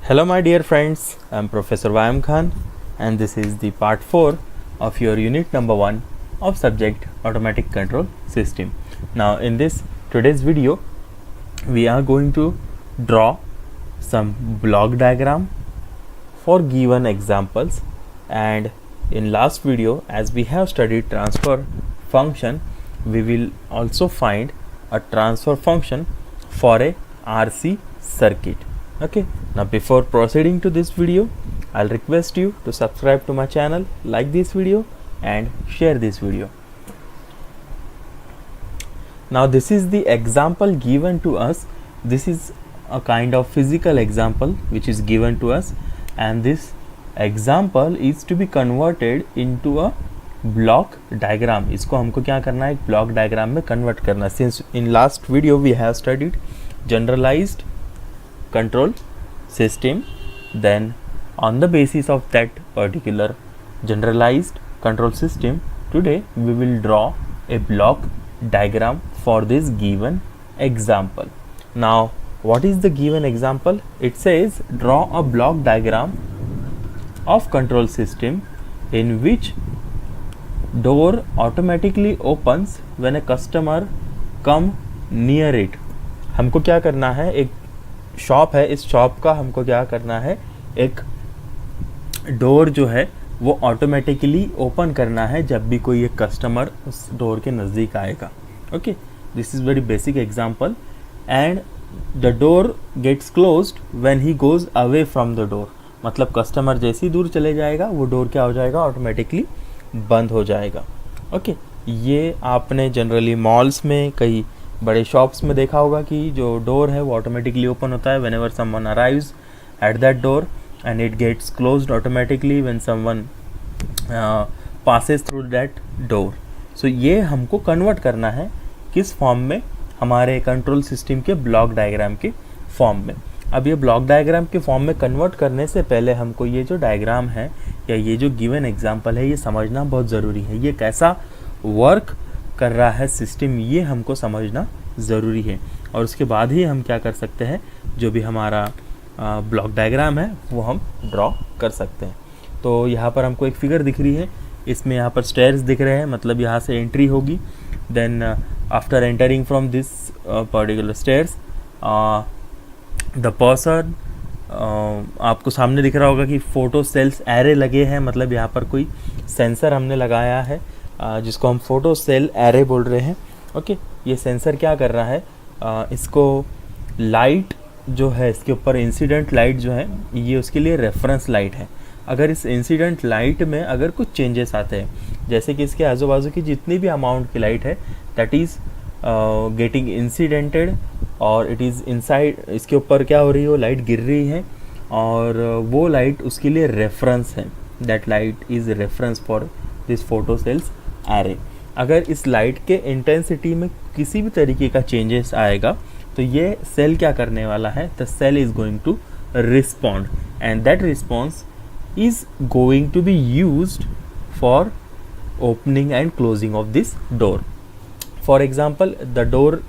Hello my dear friends, I am Professor Vayam Khan and this is the part 4 of your unit number 1 of subject Automatic Control System. Now in this today's video we are going to draw some block diagram for given examples, and in last video as we have studied transfer function, we will also find a transfer function for a RC circuit. Okay, now before proceeding to this video, I'll request you to subscribe to my channel, like this video and share this video. Now this is the example given to us. This is a kind of physical example which is given to us, and this example is to be converted into a block diagram. इसको हमको क्या करना है, एक block diagram में convert करना. Since in last video we have studied generalized control system, then on the basis of that particular generalized control system, today we will draw a block diagram for this given example. Now what is the given example? It says draw a block diagram of control system in which door automatically opens when a customer come near it. हमको क्या करना है, एक shop है, इस shop का हमको क्या करना है, एक डोर जो है वो ऑटोमेटिकली ओपन करना है जब भी कोई एक कस्टमर उस डोर के नज़दीक आएगा. Okay, this is very basic example. And the door gets closed when he goes away from the door. मतलब कस्टमर जैसे ही दूर चले जाएगा वो डोर क्या हो जाएगा, ऑटोमेटिकली बंद हो जाएगा. ओके, ये आपने जनरली मॉल्स में, कई बड़े शॉप्स में देखा होगा कि जो डोर है वो ऑटोमेटिकली ओपन होता है whenever someone arrives at that door, and it gets closed automatically when someone passes through that door. So ये हमको कन्वर्ट करना है किस फॉर्म में, हमारे कंट्रोल सिस्टम के ब्लॉक डायग्राम के फॉर्म में. अब ये ब्लॉक डायग्राम के फॉर्म में कन्वर्ट करने से पहले हमको ये जो डायग्राम है या ये जो गिवन एग्जांपल है ये समझना बहुत ज़रूरी है. ये कैसा वर्क कर रहा है सिस्टम, ये हमको समझना ज़रूरी है, और उसके बाद ही हम क्या कर सकते हैं, जो भी हमारा ब्लॉक डायग्राम है वो हम ड्रॉ कर सकते हैं. तो यहाँ पर हमको एक फिगर दिख रही है, इसमें यहाँ पर स्टेयर्स दिख रहे हैं, मतलब यहाँ से एंट्री होगी. Then after entering from this particular stairs the person, आपको सामने दिख रहा होगा कि फोटो सेल्स एरे लगे हैं, मतलब यहाँ पर कोई सेंसर हमने लगाया है जिसको हम फोटो सेल एरे बोल रहे हैं. ओके, ये सेंसर क्या कर रहा है, इसको लाइट जो है इसके ऊपर इंसिडेंट लाइट जो है ये उसके लिए रेफरेंस लाइट है. अगर इस इंसिडेंट लाइट में अगर कुछ चेंजेस आते हैं, जैसे कि इसके आजू बाजू की जितनी भी अमाउंट की लाइट है दैट इज़ गेटिंग इंसिडेंटेड, और इट इज़ इनसाइड, इसके ऊपर क्या हो रही है, वो लाइट गिर रही है और वो लाइट उसके लिए रेफरेंस है. That light is reference for this photo cells array. अगर इस लाइट के इंटेंसिटी में किसी भी तरीके का चेंजेस आएगा तो ये सेल क्या करने वाला है, the cell is going to respond, and that response is going to be used for opening and closing of this door. For example, the door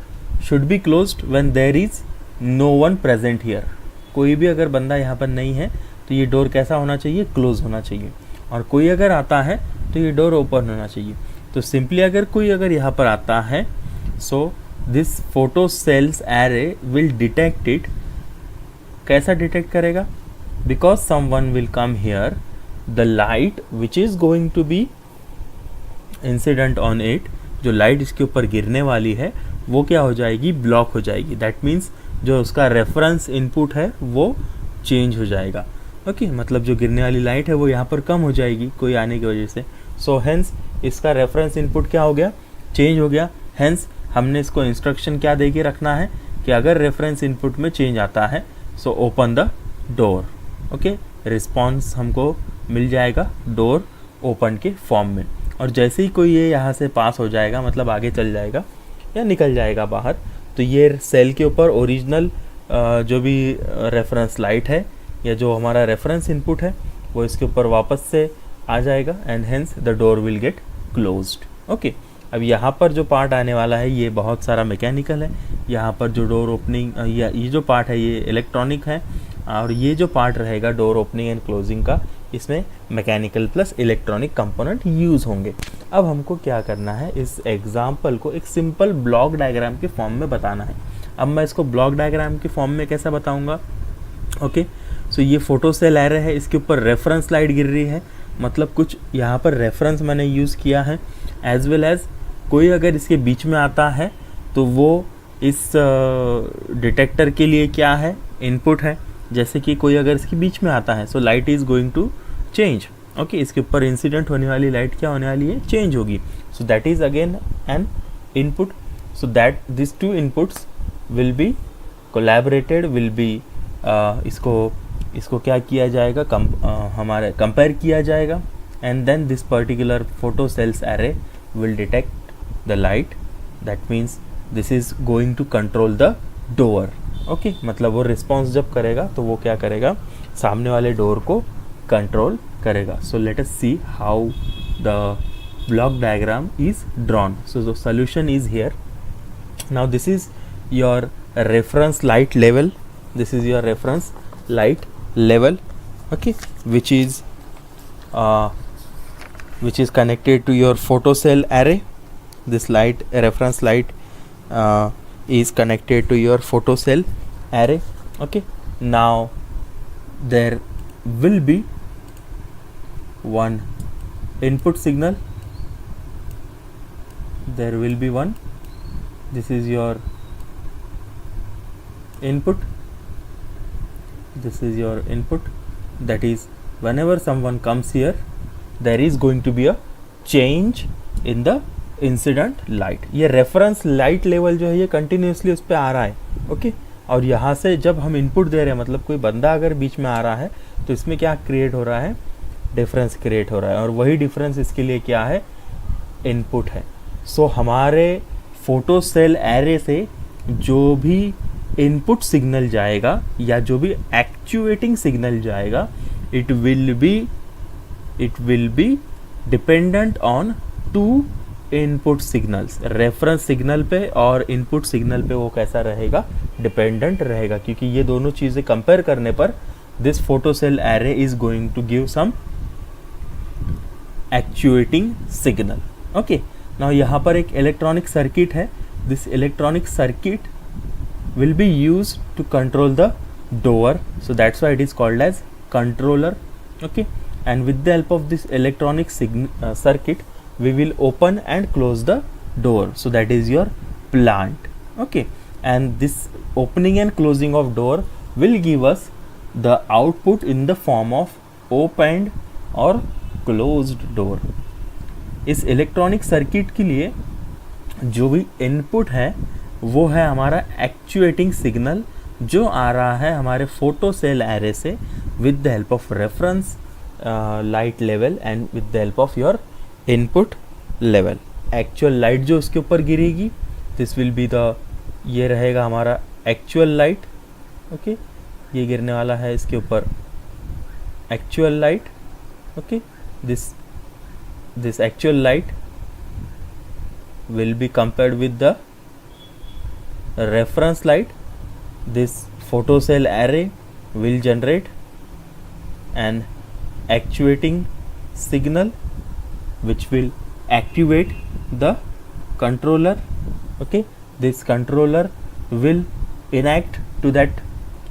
should be closed when there is no one present here. कोई भी अगर बंदा यहाँ पर नहीं है तो ये डोर कैसा होना चाहिए, क्लोज होना चाहिए, और कोई अगर आता है तो ये डोर ओपन होना चाहिए. तो सिंपली अगर कोई अगर यहाँ पर आता है, so this photo cells array will detect it. कैसा डिटेक्ट करेगा, because someone will come here, the light which is going to be incident on it, जो लाइट इसके ऊपर गिरने वाली है वो क्या हो जाएगी, ब्लॉक हो जाएगी. दैट मीन्स जो उसका रेफरेंस इनपुट है वो चेंज हो जाएगा. ओके, मतलब जो गिरने वाली लाइट है वो यहाँ पर कम हो जाएगी कोई आने की वजह से. सो हेंस इसका रेफरेंस इनपुट क्या हो गया, चेंज हो गया. हेंस हमने इसको इंस्ट्रक्शन क्या दे के रखना है कि अगर रेफरेंस इनपुट में चेंज आता है so open the door. Okay, response हमको मिल जाएगा डोर ओपन के फॉर्म में, और जैसे ही कोई ये यहाँ से पास हो जाएगा, मतलब आगे चल जाएगा या निकल जाएगा बाहर, तो ये सेल के ऊपर ओरिजिनल जो भी रेफरेंस लाइट है या जो हमारा रेफरेंस इनपुट है वो इसके ऊपर वापस से आ जाएगा, and hence the door will get closed. Okay, अब यहाँ पर जो पार्ट आने वाला है ये बहुत सारा मैकेनिकल है. यहाँ पर जो डोर ओपनिंग या ये जो पार्ट है ये इलेक्ट्रॉनिक है, और ये जो पार्ट रहेगा डोर ओपनिंग एंड क्लोजिंग का, इसमें mechanical plus electronic component use होंगे। अब हमको क्या करना है, इस एग्जाम्पल को एक सिंपल ब्लॉक डायग्राम के फॉर्म में बताना है। अब मैं इसको ब्लॉक डायग्राम के फॉर्म में कैसा बताऊंगा? ओके, सो ये फोटो सेल एरे है, इसके ऊपर रेफरेंस लाइट गिर रही है, मतलब कुछ यहाँ पर रेफरेंस मैंने यूज़ किया है, एज वेल एज कोई अगर इसके बीच में आता है तो वो इस डिटेक्टर के लिए क्या है, इनपुट है। जैसे कि कोई अगर इसके बीच में आता है, so light is going to change. Okay, इसके ऊपर इंसिडेंट होने वाली लाइट क्या होने वाली है, चेंज होगी। So that is again an input. So that this two inputs will be collaborated, will be इसको क्या किया जाएगा, हमारे कंपेयर किया जाएगा, and then this particular photo cells array will detect the light. That means this is going to control the door. Okay, मतलब वो response जब करेगा तो वो क्या करेगा, सामने वाले डोर को कंट्रोल करेगा। So let us see how the block diagram is drawn. So the solution is here. Now this is your reference light level. This is your reference light level, okay, which is connected to your photocell array. This light, reference light, is connected to your photocell array. Okay, now there will be one input signal. There will be one. This is your input. This is your input. That is, whenever someone comes here, there is going to be a change in the incident light. ये reference light level जो है ये continuously उस पर आ रहा है, okay. और यहाँ से जब हम input दे रहे हैं, मतलब कोई बंदा अगर बीच में आ रहा है तो इसमें क्या क्रिएट हो रहा है, डिफरेंस क्रिएट हो रहा है, और वही डिफरेंस इसके लिए क्या है, इनपुट है। सो हमारे फोटो सेल एरे से जो भी इनपुट सिग्नल जाएगा या जो भी एक्चुएटिंग सिग्नल जाएगा, it will be dependent on two input signals. Reference signal पे और इनपुट सिग्नल पे वो कैसा रहेगा, डिपेंडेंट रहेगा, क्योंकि ये दोनों चीज़ें कंपेयर करने पर this photo cell array is going to give some actuating signal. Okay, now यहाँ पर एक इलेक्ट्रॉनिक सर्किट है। This electronic circuit will be used to control the door, so that's why it is called as controller. Okay, and with the help of this electronic circuit we will open and close the door, so that is your plant. Okay, and this opening and closing of door will give us the output in the form of opened or closed door. इस electronic circuit के लिए जो भी input है वो है हमारा actuating signal, जो आ रहा है हमारे फोटो सेल एरे से with the help of reference light level and with the help of your input level. Actual light जो उसके ऊपर गिरेगी, दिस विल बी द, ये रहेगा हमारा एक्चुअल लाइट। ओके, ये गिरने वाला है इसके ऊपर actual light. Okay, this actual light will be compared with the reference light. This photocell array will generate an actuating signal which will activate the controller. Okay, this controller will enact to that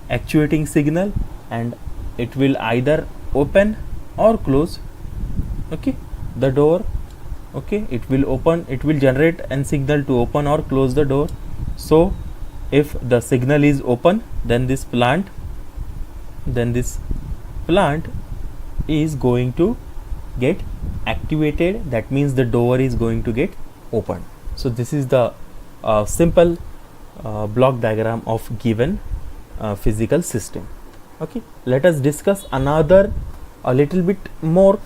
actuating signal and it will either open or close, okay, the door. Okay, it will open, it will generate an signal to open or close the door. So if the signal is open, then this plant is going to get activated. That means the door is going to get opened. So this is the simple block diagram of given physical system. Okay, let us discuss another a little bit more.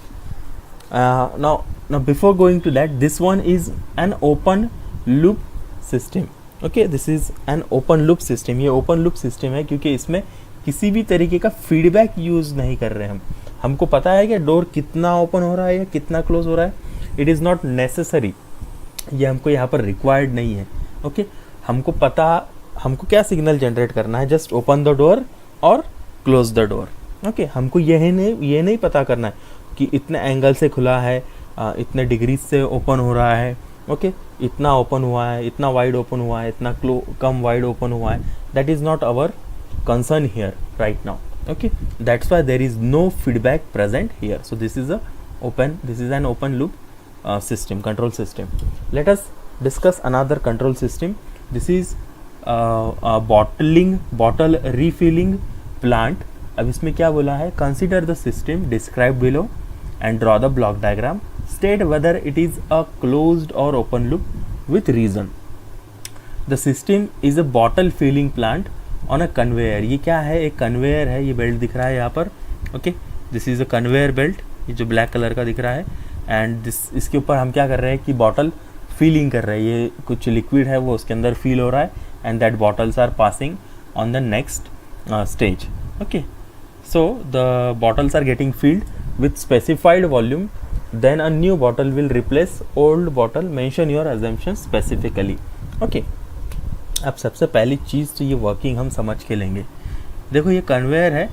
Now before going to that, this one is an open loop system. Okay, this is an open loop system. ये open loop system है क्योंकि इसमें किसी भी तरीके का feedback use नहीं कर रहे हम। हमको पता है कि डोर कितना ओपन हो रहा है या कितना क्लोज हो रहा है, इट इज़ नॉट नेसेसरी, ये हमको यहाँ पर रिक्वायर्ड नहीं है। ओके, हमको क्या सिग्नल जनरेट करना है, जस्ट ओपन द डोर और क्लोज द डोर। ओके, हमको ये नहीं पता करना है कि इतने एंगल से खुला है, इतने डिग्री से ओपन हो रहा है, ओके, इतना ओपन हुआ है, इतना वाइड ओपन हुआ है, इतना कम वाइड ओपन हुआ है। That is not our concern here right now. Okay, that's why there is no feedback present here. So this is an open loop system, control system. Let us discuss another control system. This is a bottle refilling plant. अब इसमें क्या बोला है, consider the system described below and draw the block diagram. State whether it is a closed or open loop with reason. The system is a bottle filling plant on a conveyor. ये क्या है, एक conveyor है, ये belt दिख रहा है यहाँ पर। Okay, this is a conveyor belt, ये जो ब्लैक कलर का दिख रहा है। एंड इसके ऊपर हम क्या कर रहे हैं कि बॉटल फीलिंग कर रहे हैं, ये कुछ लिक्विड है वो उसके अंदर फील हो रहा है, and that bottles are passing on the next stage. Okay, so the bottles are getting filled with specified volume, then a new bottle will replace old bottle, mention your assumption specifically. Okay, अब सबसे पहली चीज़ तो ये working हम समझ के लेंगे। देखो, ये कन्वेयर है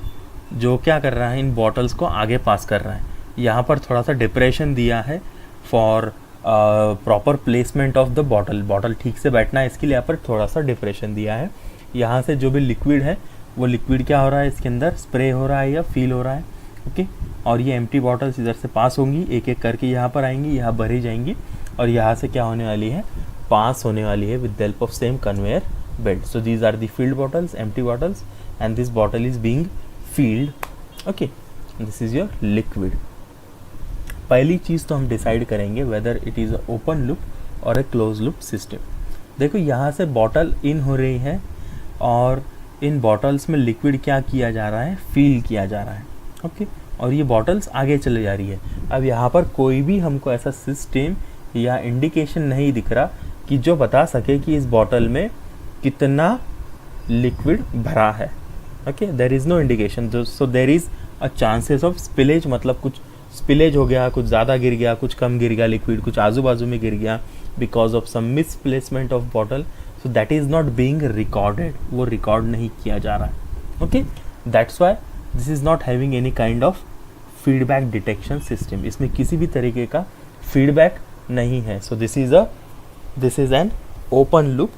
जो क्या कर रहा है, इन बॉटल्स को आगे पास कर रहा है। यहाँ पर थोड़ा सा डिप्रेशन दिया है for proper placement of the bottle ठीक से बैठना है, इसके लिए यहाँ पर थोड़ा सा डिप्रेशन दिया है। यहाँ से जो भी लिक्विड है वो लिक्विड क्या हो रहा है, इसके अंदर स्प्रे हो रहा है या फील हो रहा है। ओके, और ये एम्प्टी बॉटल्स इधर से पास होंगी, एक एक करके यहाँ पर आएंगी, यहाँ भरी जाएंगी, और यहाँ से क्या होने वाली है, पास होने वाली है with the help of same conveyor belt. So these are the filled bottles, empty bottles, and this bottle is being filled. Okay, this is your liquid. पहली चीज़ तो हम डिसाइड करेंगे whether it is a open loop और a close loop system. देखो, यहाँ से bottle in हो रही है और इन बॉटल्स में लिक्विड क्या किया जा रहा है, फील किया जा रहा है। ओके, और ये बॉटल्स आगे चले जा रही है। अब यहाँ पर कोई भी हमको ऐसा सिस्टम या इंडिकेशन नहीं दिख रहा कि जो बता सके कि इस बॉटल में कितना लिक्विड भरा है। Okay, there is no indication, so there is a chances of spillage, मतलब कुछ स्पिलेज हो गया, कुछ ज़्यादा गिर गया, कुछ कम गिर गया लिक्विड, कुछ आजू बाजू में गिर गया because of some misplacement of bottle. So that is not being recorded, वो रिकॉर्ड नहीं किया जा रहा है। Okay, that's why this is not having any kind of feedback detection system. इसमें किसी भी तरीके का फीडबैक नहीं है। So this is an open loop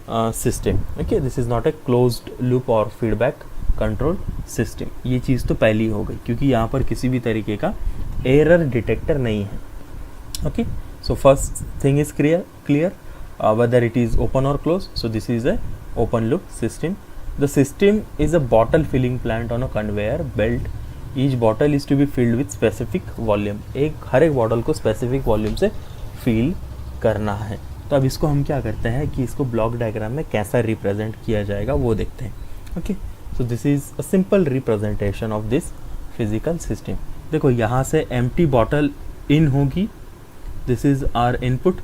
system. Okay, this is not a closed loop और फीडबैक कंट्रोल सिस्टम। ये चीज़ तो पहली हो गई क्योंकि यहाँ पर किसी भी तरीके का एरर डिटेक्टर नहीं है। Okay, so first thing is clear whether it is open or closed. So this is a open loop system. The system is a bottle filling plant on a conveyor belt. Each bottle is to be filled with specific volume. हर एक bottle को specific volume से fill करना है। तो अब इसको हम क्या करते हैं कि इसको ब्लॉक डायग्राम में कैसा रिप्रेजेंट किया जाएगा वो देखते हैं। Okay, so this is a simple representation of this physical system. देखो, यहाँ से एम्प्टी बॉटल इन होगी, this is our input,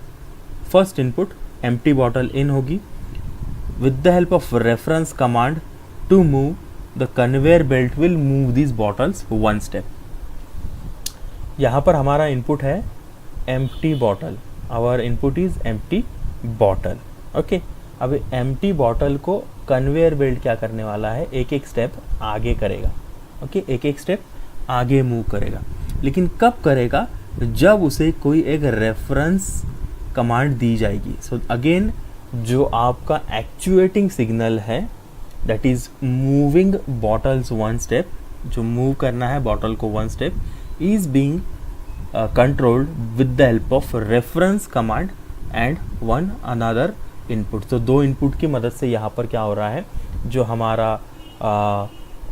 first input empty bottle in होगी। With the help of reference command to move the conveyor belt will move this bottles one step. यहाँ पर हमारा input है empty bottle, our input is empty bottle. Okay, अब empty bottle को conveyor belt क्या करने वाला है, एक एक स्टेप आगे करेगा। ओके, एक एक स्टेप आगे मूव करेगा, लेकिन कब करेगा, जब उसे कोई एक रेफरेंस कमांड दी जाएगी। सो अगेन, जो आपका एक्चुएटिंग सिग्नल है that is moving bottles one step, जो मूव करना है बॉटल को one step, is being controlled with the help of reference command and one another input. तो दो इनपुट की मदद से यहाँ पर क्या हो रहा है, जो हमारा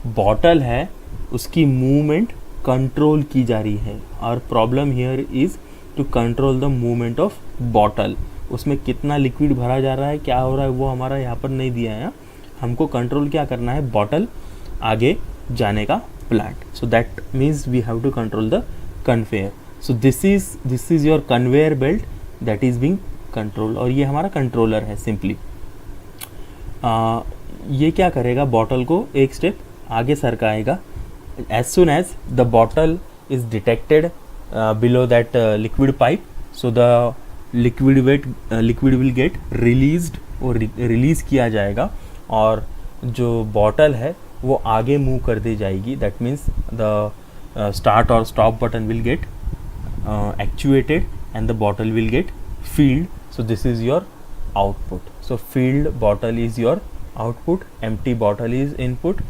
बॉटल है उसकी मूवमेंट कंट्रोल की जा रही है। और problem here is to control the movement of bottle. उसमें कितना लिक्विड भरा जा रहा है, क्या हो रहा है, वो हमारा यहाँ पर नहीं दिया है। हमको कंट्रोल क्या करना है, बॉटल आगे जाने का plant. So that means we have to control the conveyor. So this is your conveyor belt that is being control, और ये हमारा कंट्रोलर है सिंपली। ये क्या करेगा, बॉटल को एक स्टेप आगे सरकाएगा। As soon as the bottle is detected below that liquid pipe, so the liquid will get released और रिलीज़ किया जाएगा, और जो बॉटल है वो आगे मूव कर दी जाएगी. दैट मीन्स द स्टार्ट और stop button will get actuated and the bottle will get filled. So this is your output. So filled bottle is your output, empty bottle is input.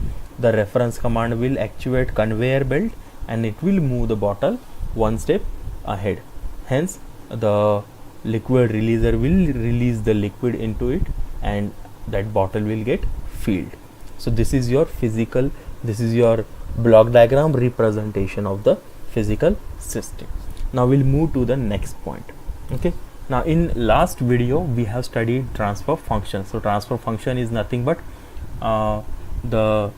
The reference command will actuate conveyor belt and it will move the bottle one step ahead. Hence the liquid releaser will release the liquid into it and that bottle will get filled. So this is your physical, this is your block diagram representation of the physical system. Now we'll move to the next point. Okay, now in last video we have studied transfer function. So transfer function is nothing but the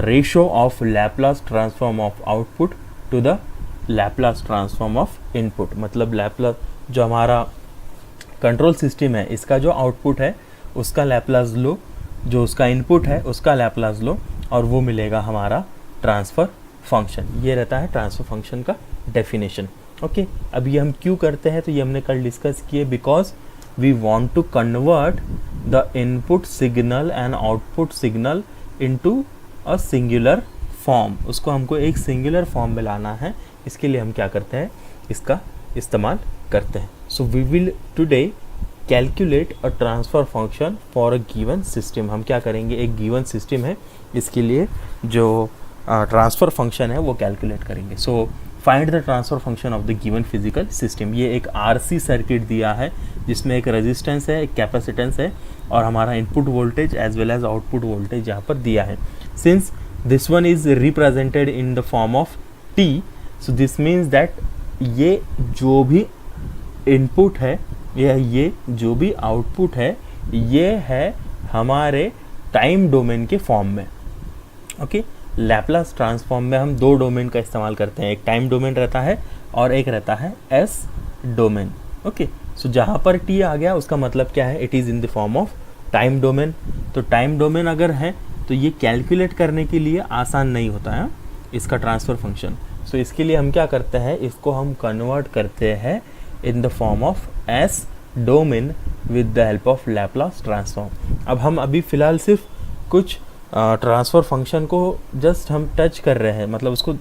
ratio of Laplace transform of output to the Laplace transform of input. मतलब Laplace जो हमारा control system है इसका जो output है उसका Laplace लो, जो उसका इनपुट है उसका Laplace लो, और वो मिलेगा हमारा ट्रांसफ़र फंक्शन. ये रहता है ट्रांसफ़र फंक्शन का डेफिनेशन. ओके, अब ये हम क्यों करते हैं, तो ये हमने कल डिस्कस किए. Because we want to convert the input signal and output signal into a singular form. उसको हमको एक सिंगुलर फॉर्म में लाना है. इसके लिए हम क्या करते हैं, इसका इस्तेमाल करते हैं. So we will today calculate a transfer function for a given system. हम क्या करेंगे, एक गिवन सिस्टम है, इसके लिए जो ट्रांसफ़र फंक्शन है वो कैलकुलेट करेंगे. So find the transfer function of the given physical system. ये एक आरसी सर्किट दिया है जिसमें एक रेजिस्टेंस है, एक कैपेसिटेंस है, और हमारा input voltage as well as output voltage यहाँ पर दिया है. Since this one is represented in the form of t, so this means that ये जो भी इनपुट है या ये जो भी आउटपुट है ये है हमारे टाइम डोमेन के फॉर्म में. ओके, लैप्लास ट्रांसफॉर्म में हम दो डोमेन का इस्तेमाल करते हैं. एक टाइम डोमेन रहता है और एक रहता है एस डोमेन. ओके, सो जहाँ पर टी आ गया उसका मतलब क्या है, it is in the form of time domain. तो टाइम डोमेन अगर है तो ये कैलकुलेट करने के लिए आसान नहीं होता है इसका ट्रांसफ़र फंक्शन. सो इसके लिए हम क्या करते हैं, इसको हम कन्वर्ट करते हैं इन the form of S domain with the help of Laplace transform. अब हम अभी फ़िलहाल सिर्फ कुछ ट्रांसफ़र फंक्शन को जस्ट हम टच कर रहे हैं, मतलब उसको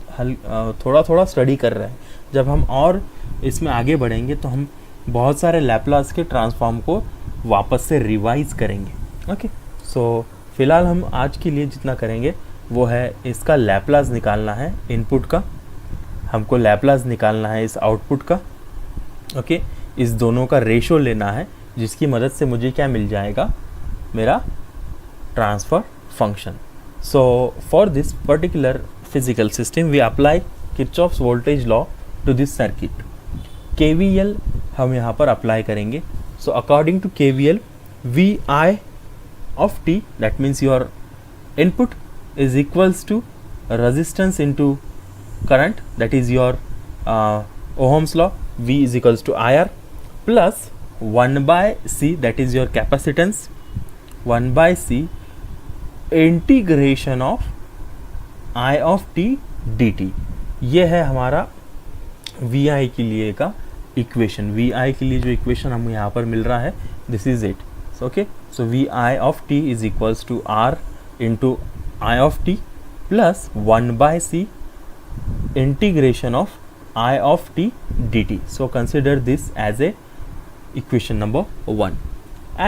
थोड़ा थोड़ा स्टडी कर रहे हैं. जब हम और इसमें आगे बढ़ेंगे तो हम बहुत सारे लैप्लास के ट्रांसफॉर्म को वापस से रिवाइज करेंगे. ओके, सो फ़िलहाल हम आज के लिए जितना करेंगे वो है इसका लैप्लास निकालना है इनपुट का, हमको लैप्लास निकालना है इस आउटपुट का. ओके, इस दोनों का रेशो लेना है जिसकी मदद से मुझे क्या मिल जाएगा, मेरा transfer function. So for this particular physical system we apply Kirchhoff's voltage law to this circuit. KVL हम यहाँ पर अप्लाई करेंगे. So according to KVL, VI of t, that means your input is equals to resistance into current, that is your Ohm's law. V is equals to IR plus 1 by C, that is your capacitance, 1 by C integration of i of t d T. ये है हमारा we आई के लिए का equation. We आई के लिए जो equation हमें यहाँ पर मिल रहा है, this is it. Okay, so v i of t is equals to R into I of t plus 1 by C integration of i of t d t. So consider this as a equation number 1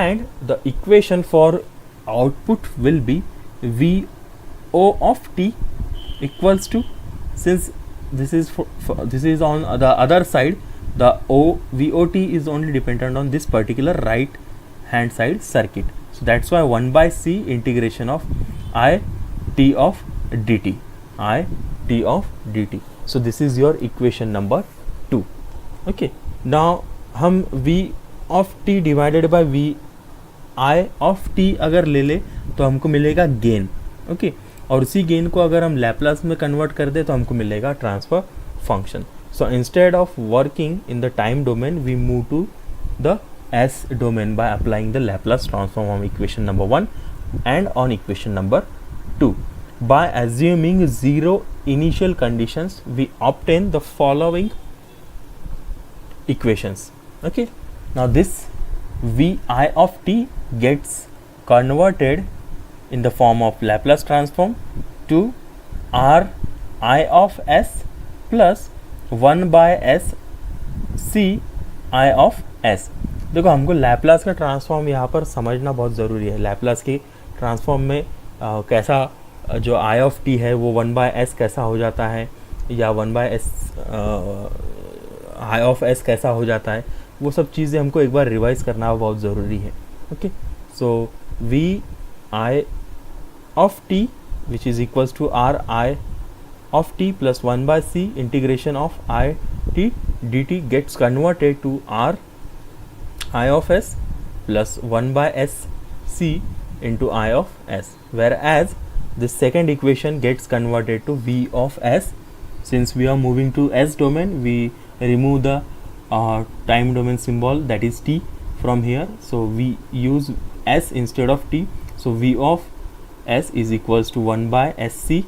and the equation for output will be VO of t equals to, since this is on the other side, the VOT is only dependent on this particular right hand side circuit. So that's why 1 by C integration of I t of dt, I t of dt. So this is your equation number 2. Okay, now हम V of t divided by V I of t अगर ले ले तो हमको मिलेगा gain. Okay, और उसी gain को अगर हम लैप्लास में कन्वर्ट कर दे तो हमको मिलेगा transfer function. So instead of working in the time domain we move to the s domain by applying the Laplace transform on equation number 1 and on equation number 2. By assuming zero initial conditions we obtain the following equations. Okay, now this Vi of t gets converted in the form of Laplace transform to r I of s plus 1 by s c I of s। देखो हमको Laplace का transform यहाँ पर समझना बहुत ज़रूरी है। Laplace के ट्रांसफॉर्म में कैसा जो आई ऑफ टी है वो 1 बाय एस कैसा हो जाता है, या 1 by S I of S कैसा हो जाता है, वो सब चीज़ें हमको एक बार रिवाइज करना बहुत ज़रूरी है। Okay, so v i of t which is equals to R i of t plus 1 by c integration of I t dt gets converted to r I of s plus 1 by s c into I of s, whereas the second equation gets converted to v of s. Since we are moving to s domain, we remove the time domain symbol, that is t, from here, so we use s instead of t. So v of s is equals to 1 by sc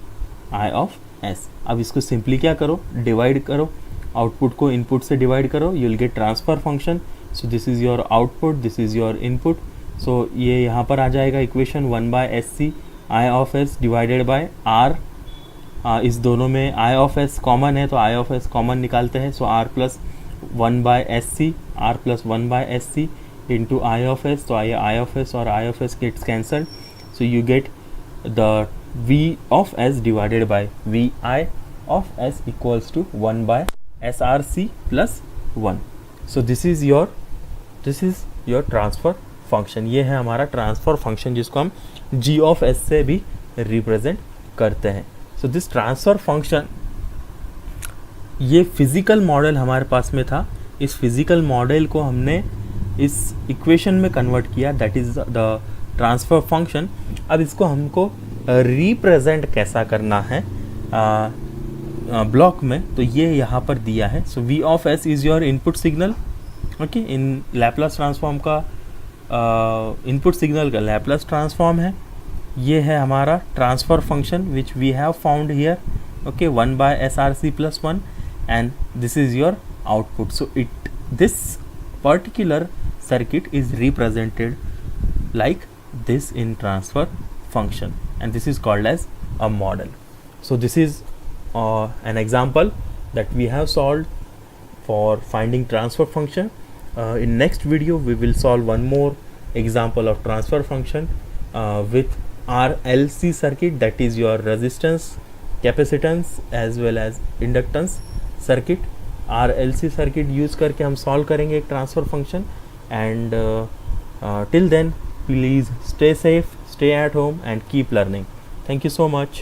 I of s। अब इसको simply क्या करो, divide करो, output को input से divide करो, you will get transfer function. So this is your output, this is your input. So ये यहाँ पर आ जाएगा equation 1 by S C I of S divided by R. इस दोनों में आई ऑफ एस कॉमन है तो आई ऑफ एस कॉमन निकालते हैं। So R plus 1 by S C, R plus 1 by S C into I of S. तो I of S और I of S gets cancelled, so you get the v of s divided by vi of s equals to 1 by src plus 1। so this is your transfer function। ये है हमारा transfer function जिसको हम g of s से भी represent करते हैं। so this transfer function, ये फिज़िकल मॉडल हमारे पास में था, इस फिज़िकल मॉडल को हमने इस इक्वेशन में कन्वर्ट किया, that is the transfer function. अब इसको हमको रिप्रेजेंट कैसा करना है ब्लॉक में, तो ये यहाँ पर दिया है। So v of s is your input signal. Okay, in Laplace transform का इनपुट सिग्नल का लैप्लास ट्रांसफॉर्म है। ये है हमारा transfer function which we have found here. Okay, 1 by s R C plus 1 and this is your output. So this particular circuit is represented like this in transfer function, and this is called as a model. So this is an example that we have solved for finding transfer function. In next video we will solve one more example of transfer function with RLC circuit, that is your resistance, capacitance as well as inductance circuit। RLC circuit use करके हम solve करेंगे एक transfer function, and till then please stay safe, stay at home and keep learning. Thank you so much.